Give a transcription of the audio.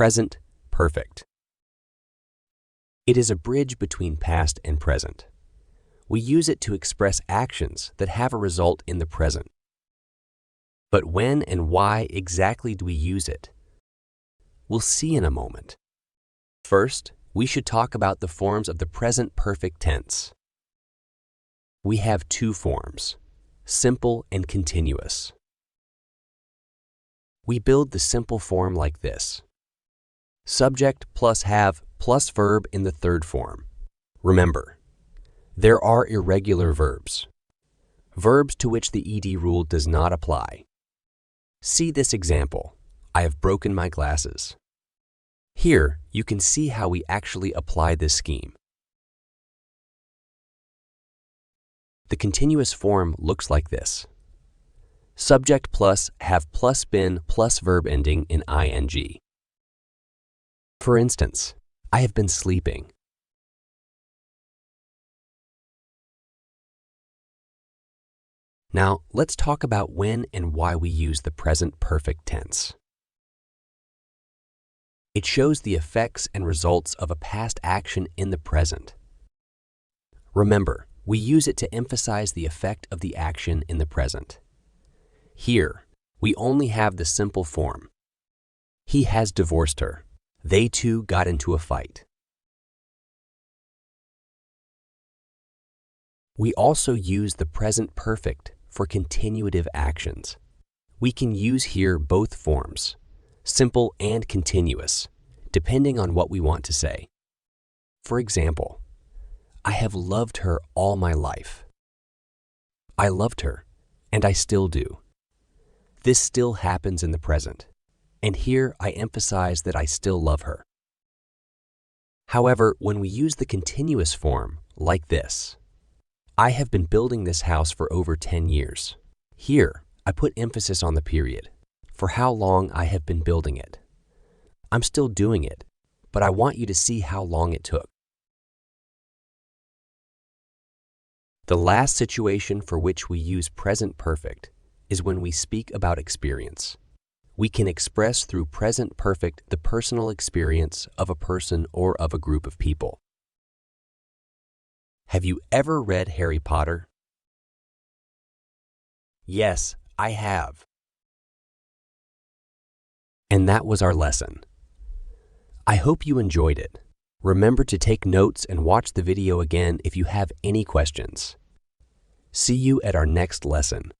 present perfect. It is a bridge between past and present. We use it to express actions that have a result in the present. But when and why exactly do we use it? We'll see in a moment. First, we should talk about the forms of the present perfect tense. We have two forms, simple and continuous. We build the simple form like this: subject plus have plus verb in the third form. Remember, there are irregular verbs, verbs to which the ed rule does not apply. See this example: I have broken my glasses. Here, you can see how we actually apply this scheme. The continuous form looks like this: subject plus have plus been plus verb ending in ing. For instance, I have been sleeping. Now, let's talk about when and why we use the present perfect tense. It shows the effects and results of a past action in the present. Remember, we use it to emphasize the effect of the action in the present. Here, we only have the simple form. He has divorced her. They two got into a fight. We also use the present perfect for continuative actions. We can use here both forms, simple and continuous, depending on what we want to say. For example, I have loved her all my life. I loved her, and I still do. This still happens in the present, and here I emphasize that I still love her. However, when we use the continuous form, like this: I have been building this house for over 10 years. Here, I put emphasis on the period, for how long I have been building it. I'm still doing it, but I want you to see how long it took. The last situation for which we use present perfect is when we speak about experience. We can express through present perfect the personal experience of a person or of a group of people. Have you ever read Harry Potter? Yes, I have. And that was our lesson. I hope you enjoyed it. Remember to take notes and watch the video again if you have any questions. See you at our next lesson.